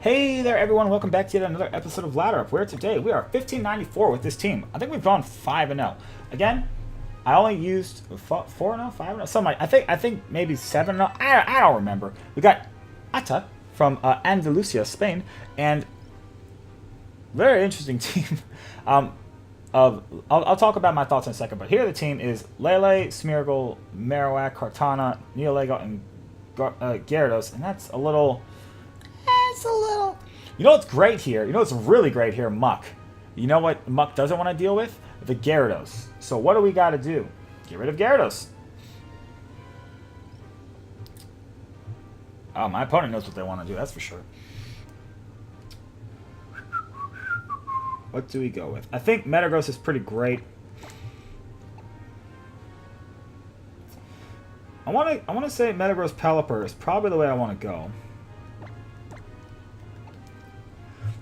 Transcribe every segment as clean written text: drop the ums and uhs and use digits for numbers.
Hey there everyone, welcome back to yet another episode of Ladder Up, where today we are 1594 with this team. I think we've gone 5-0. Again, I only used 4-0, 5-0, something like, I think maybe 7-0, I don't remember. We got Ata from Andalusia, Spain, and very interesting team. I'll talk about my thoughts in a second, but here the team is Lele, SMEARGLE, Marowak, Kartana, Neolego, and Gyarados, and that's a little... You know what's great here? You know what's really great here? Muck. You know what Muck doesn't want to deal with? The Gyarados. So what do we got to do? Get rid of Gyarados. Oh, my opponent knows what they want to do, that's for sure. What do we go with? I think Metagross is pretty great. I want to say Metagross Pelipper is probably the way I want to go.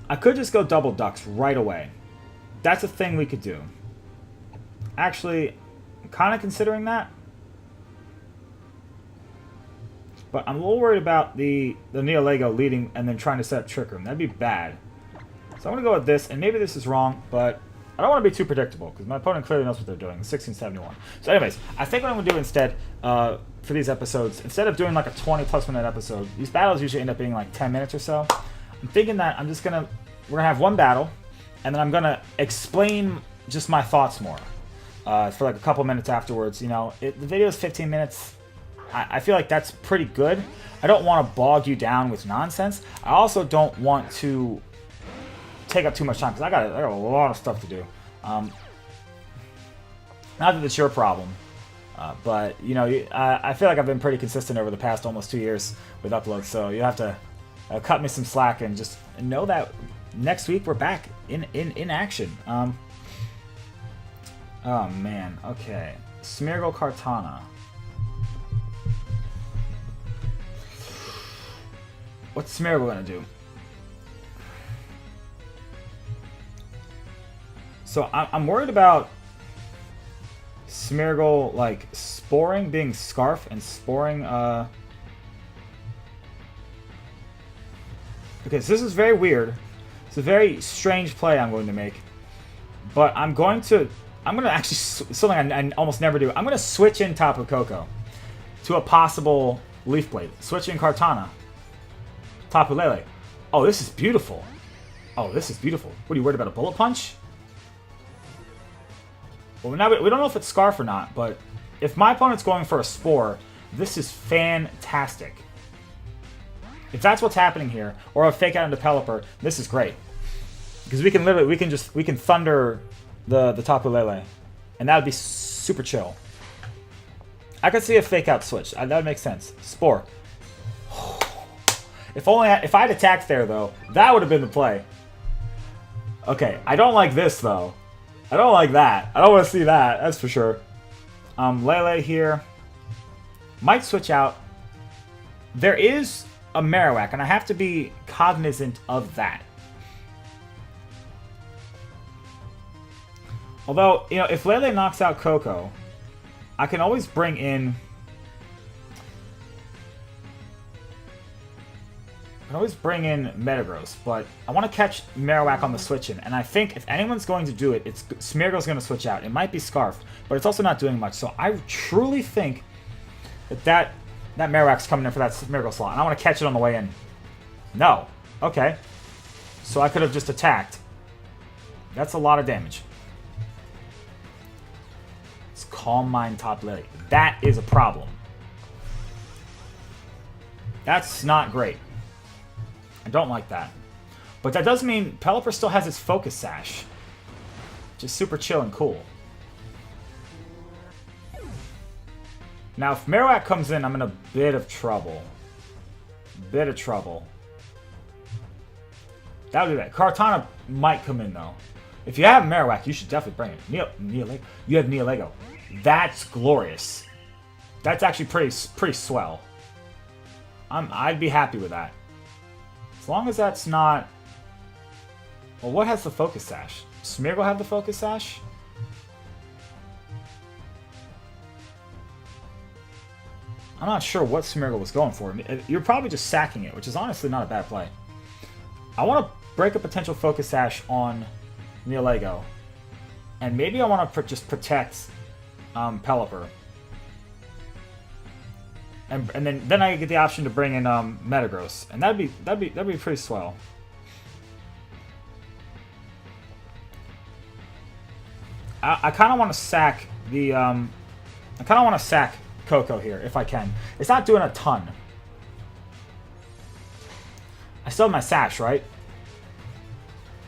I could just go double ducks right away. That's a thing we could do. Actually, I'm kind of considering that. But I'm a little worried about the Neolego leading and then trying to set up Trick Room. That'd be bad. So I'm going to go with this, and maybe this is wrong, but I don't want to be too predictable, because my opponent clearly knows what they're doing. 1671. So anyways, I think what I'm going to do instead, for these episodes, instead of doing like a 20-plus minute episode, these battles usually end up being like 10 minutes or so. I'm thinking that we're going to have one battle, and then I'm going to explain just my thoughts more for like a couple minutes afterwards. You know, the video is 15 minutes. I feel like that's pretty good. I don't want to bog you down with nonsense. I also don't want to take up too much time, because I got a lot of stuff to do. Not that it's your problem, but, you know, I feel like I've been pretty consistent over the past almost 2 years with uploads, so you have to cut me some slack and just know that next week we're back in action. Oh man, okay. SMEARGLE Kartana. What's SMEARGLE gonna do? So I'm worried about SMEARGLE like sporing, being Scarf and sporing. Okay, so this is very weird. It's a very strange play I'm going to make. But I'm going to actually, something I almost never do. I'm going to switch in Tapu Koko to a possible Leaf Blade. Switch in Kartana. Tapu Lele. Oh, this is beautiful. Oh, this is beautiful. What, are you worried about a Bullet Punch? Well, now we don't know if it's Scarf or not, but if my opponent's going for a Spore, this is fantastic. If that's what's happening here, or a Fake Out into Pelipper, this is great. Because we can literally, we can thunder the Tapu Lele, and that would be super chill. I could see a Fake Out switch. That would make sense. Spore. If I had attacked there, though, that would have been the play. Okay, I don't like this, though. I don't like that. I don't want to see that, that's for sure. Lele here. Might switch out. There is a Marowak, and I have to be cognizant of that. Although, you know, if Lele knocks out Koko, I can always bring in... Metagross, but I want to catch Marowak on the switch-in, and I think if anyone's going to do it, it's SMEARGLE's going to switch out. It might be Scarf, but it's also not doing much, so I truly think that Marowak's coming in for that SMEARGLE slot, and I want to catch it on the way in. No. Okay. So I could have just attacked. That's a lot of damage. It's Calm Mind Top Lily. That is a problem. That's not great. I don't like that. But that does mean Pelipper still has its Focus Sash. Just super chill and cool. Now, if Marowak comes in, I'm in a bit of trouble. Bit of trouble. That would be bad. Kartana might come in, though. If you have Marowak, you should definitely bring it. Neolego. You have Neolego. That's glorious. That's actually pretty swell. I'd be happy with that. As long as that's not... Well, what has the Focus Sash? SMEARGLE have the Focus Sash? I'm not sure what SMEARGLE was going for. You're probably just sacking it, which is honestly not a bad play. I want to break a potential Focus Sash on Neolego. And maybe I want to just protect Pelipper. And then I get the option to bring in Metagross. And that'd be pretty swell. I kind of want to sack the I kind of want to sack Coco here if I can. It's not doing a ton. I still have my Sash, right?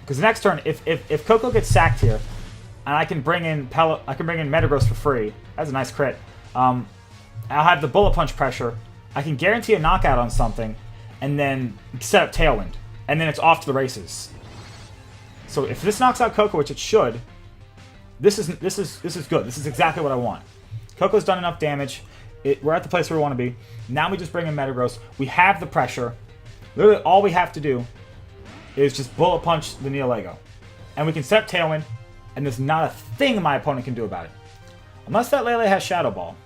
Because next turn, if Coco gets sacked here, and I can bring in Metagross for free. That's a nice crit. I'll have the Bullet Punch pressure. I can guarantee a knockout on something, and then set up Tailwind, and then it's off to the races. So if this knocks out Coco, which it should, this is good. This is exactly what I want. Coco's done enough damage. We're at the place where we want to be. Now we just bring in Metagross. We have the pressure. Literally, all we have to do is just Bullet Punch the Neolego. And we can set up Tailwind, and there's not a thing my opponent can do about it. Unless that Lele has Shadow Ball.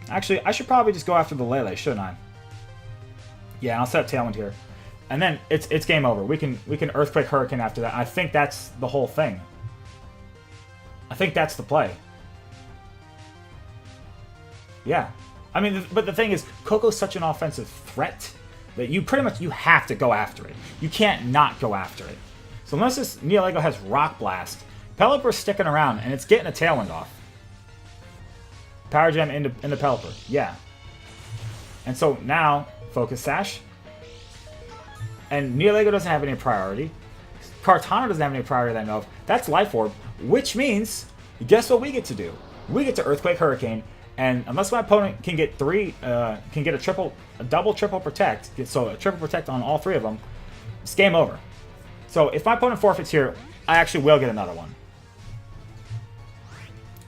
Actually, I should probably just go after the Lele, shouldn't I? Yeah, I'll set up Tailwind here. And then it's game over. We can Earthquake Hurricane after that. I think that's the whole thing. I think that's the play. Yeah. I mean, but the thing is, Coco's such an offensive threat that you have to go after it. You can't not go after it. So unless this Neolego has Rock Blast, Pelipper's sticking around, and it's getting a Tailwind off. Power Gem into Pelipper. Yeah. And so now, Focus Sash. And Neolego doesn't have any priority. Kartana doesn't have any priority that I know of. That's Life Orb, which means, guess what we get to do? We get to Earthquake Hurricane, and unless my opponent can get a double triple protect, so a triple protect on all three of them, it's game over. So if my opponent forfeits here, I actually will get another one.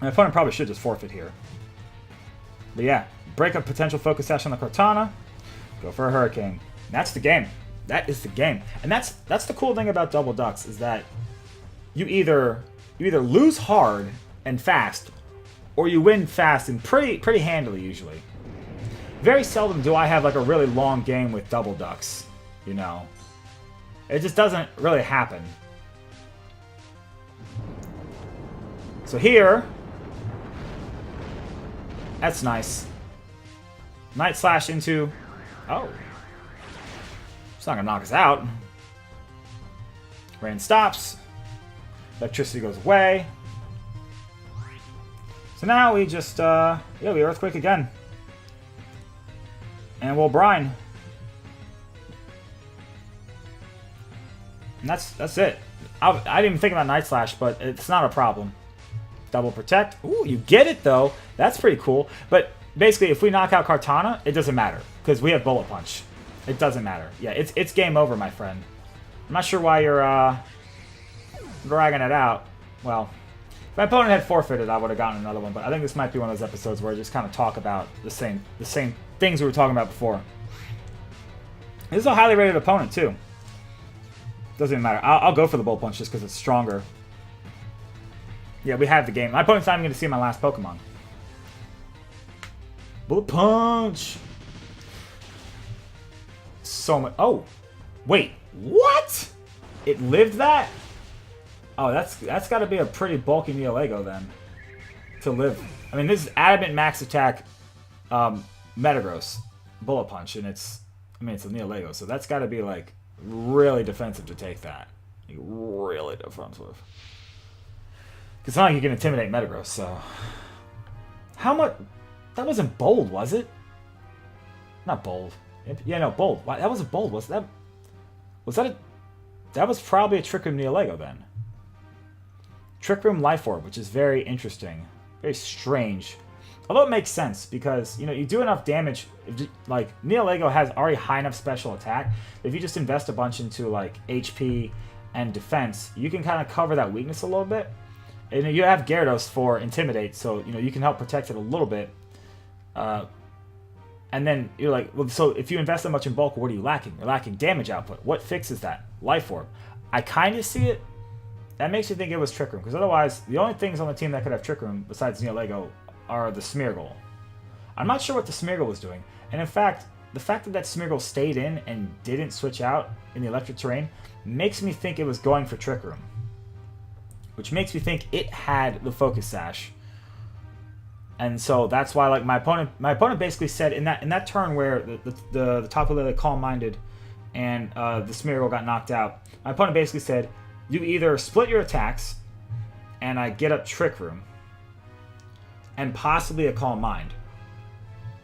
My opponent probably should just forfeit here. But yeah, break a potential Focus Sash on the Kartana, go for a Hurricane. That's the game. That is the game. And that's the cool thing about Double Ducks, is that you either lose hard and fast, or you win fast and pretty handily usually. Very seldom do I have like a really long game with Double Ducks, you know. It just doesn't really happen. So here, that's nice. Night Slash into, oh. It's not gonna knock us out. Rain stops. Electricity goes away. So now we just, yeah, we Earthquake again. And we'll Brine. And that's it. I didn't even think about Night Slash, but it's not a problem. Double Protect. Ooh, you get it, though. That's pretty cool. But basically, if we knock out Kartana, it doesn't matter, because we have Bullet Punch. It doesn't matter. Yeah, it's game over, my friend. I'm not sure why you're dragging it out. Well, if my opponent had forfeited, I would have gotten another one. But I think this might be one of those episodes where I just kind of talk about the same things we were talking about before. This is a highly rated opponent, too. Doesn't even matter. I'll go for the Bullet Punch just because it's stronger. Yeah, we have the game. My opponent's not even going to see my last Pokemon. Bullet Punch! So much. Oh, wait, what? It lived that? Oh, that's got to be a pretty bulky Neolego then to live. I mean, this is Adamant Max Attack, Metagross, Bullet Punch, and it's a Neolego, so that's got to be like really defensive to take that. Like, really defensive. Because it's not like you can intimidate Metagross. So how much? That wasn't bold, was it? Not bold. Yeah, no, bold. That wasn't bold. Was that a... That was probably a Trick Room Neolego then. Trick Room Life Orb, which is very interesting. Very strange. Although it makes sense, because, you know, you do enough damage. Like, Neolego has already high enough special attack. If you just invest a bunch into, like, HP and defense, you can kind of cover that weakness a little bit. And you have Gyarados for Intimidate, so, you know, you can help protect it a little bit. And then you're like, well, so if you invest that much in bulk, what are you lacking? You're lacking damage output. What fixes that? Life Orb. I kind of see it. That makes you think it was Trick Room, because otherwise, the only things on the team that could have Trick Room, besides Neolego, are the SMEARGLE. I'm not sure what the SMEARGLE was doing. And in fact, the fact that Smeargle stayed in and didn't switch out in the electric terrain makes me think it was going for Trick Room, which makes me think it had the Focus Sash. And so that's why, like, my opponent basically said in that turn where the Tapu Lele calm-minded and the Smeargle got knocked out, my opponent basically said, you either split your attacks and I get up Trick Room and possibly a Calm Mind,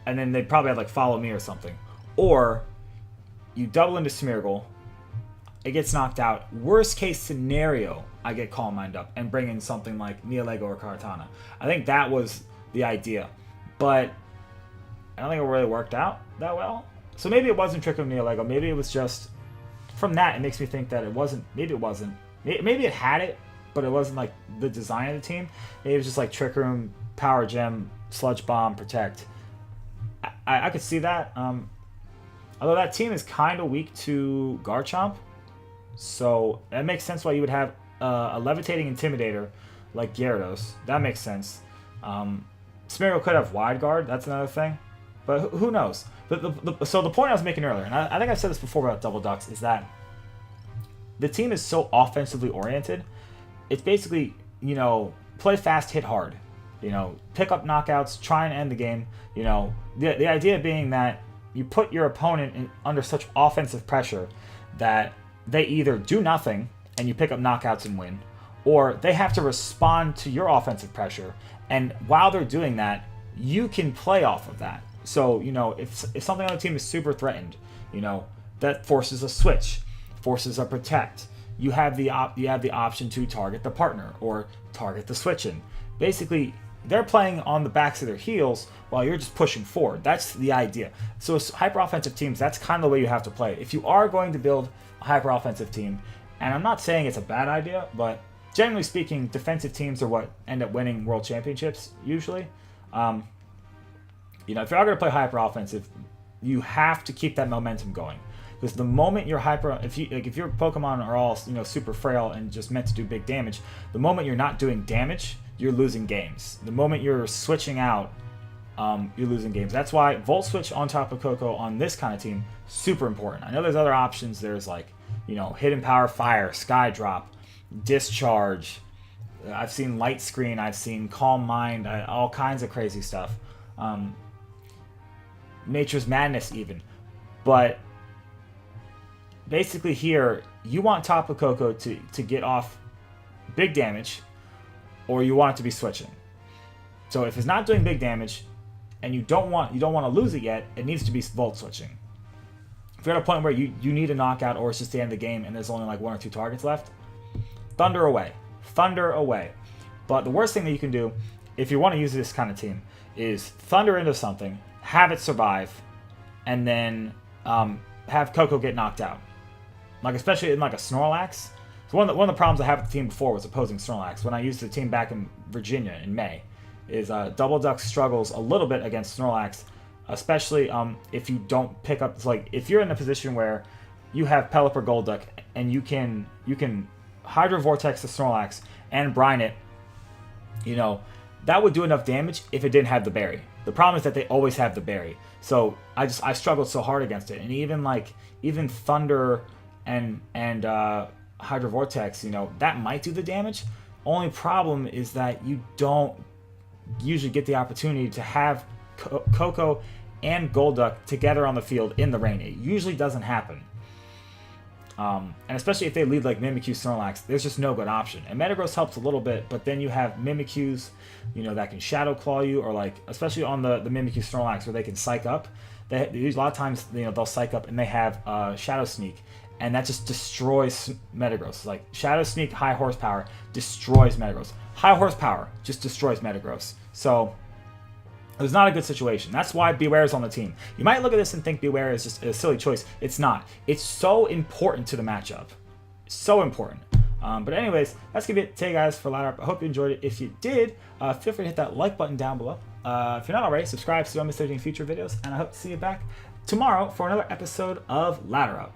and then they'd probably have like Follow Me or something, or you double into Smeargle, it gets knocked out. Worst case scenario, I get Calm Mind up and bring in something like Neolego or Kartana. I think that was the idea, but I don't think it really worked out that well. So maybe it wasn't Trick Room Neolego. Maybe it was just, from that, it makes me think that it wasn't. Maybe it wasn't. Maybe it had it, but it wasn't like the design of the team. Maybe it was just like Trick Room, Power Gem, Sludge Bomb, Protect. I could see that. Although that team is kind of weak to Garchomp, so that makes sense why you would have a Levitating Intimidator like Gyarados. That makes sense. Smeargle could have Wide Guard. That's another thing. But who knows? So the point I was making earlier, and I think I said this before about Double Ducks, is that the team is so offensively oriented. It's basically, you know, play fast, hit hard. You know, pick up knockouts, try and end the game. You know, the idea being that you put your opponent under such offensive pressure that they either do nothing and you pick up knockouts and win, or they have to respond to your offensive pressure. And while they're doing that, you can play off of that. So, you know, if something on the team is super threatened, you know, that forces a switch, forces a protect. You have the option to target the partner or target the switch in. Basically, they're playing on the backs of their heels while you're just pushing forward. That's the idea. So hyper offensive teams, that's kind of the way you have to play it. If you are going to build a hyper offensive team, and I'm not saying it's a bad idea, but generally speaking, defensive teams are what end up winning world championships usually. You know, if you're going to play hyper offensive, you have to keep that momentum going. Because the moment you're if your Pokemon are all, you know, super frail and just meant to do big damage, the moment you're not doing damage, you're losing games. The moment you're switching out, you're losing games. That's why Volt Switch on top of Coco on this kind of team, super important. I know there's other options. There's like, you know, Hidden Power Fire, Sky Drop, Discharge. I've seen Light Screen. I've seen Calm Mind. All kinds of crazy stuff. Nature's Madness even. But basically here, you want Tapu Koko to get off big damage, or you want it to be switching. So if it's not doing big damage, and you don't want to lose it yet, it needs to be Volt Switching. If you're at a point where you need a knockout, or it's just the end of the game and there's only like 1 or 2 targets left, Thunder away. Thunder away. But the worst thing that you can do, if you want to use this kind of team, is Thunder into something, have it survive, and then have Coco get knocked out. Like, especially in like a Snorlax. So one of the problems I had with the team before was opposing Snorlax. When I used the team back in Virginia in May, is Double Duck struggles a little bit against Snorlax, especially if you don't pick up. Like, if you're in a position where you have Pelipper Golduck and you can Hydro Vortex the Snorlax and brine it, you know, that would do enough damage if it didn't have the berry. The problem is that they always have the berry. So I struggled so hard against it. And even Thunder and Hydro Vortex, you know, that might do the damage. Only problem is that you don't usually get the opportunity to have Coco and Golduck together on the field in the rain. It usually doesn't happen. And especially if they lead like Mimikyu, Snorlax, there's just no good option. And Metagross helps a little bit, but then you have Mimikyus, you know, that can Shadow Claw you, or like, especially on the Mimikyu Snorlax where they can Psych Up. They use a lot of times, you know, they'll Psych Up and they have Shadow Sneak, and that just destroys Metagross. Like, Shadow Sneak, high horsepower, destroys Metagross. High horsepower just destroys Metagross. So it was not a good situation. That's why Beware is on the team. You might look at this and think Beware is just a silly choice. It's not. It's so important to the matchup. So important. But anyways, that's going to be it today, guys, for Ladder Up. I hope you enjoyed it. If you did, feel free to hit that like button down below. If you're not already, subscribe so you don't miss any future videos. And I hope to see you back tomorrow for another episode of Ladder Up.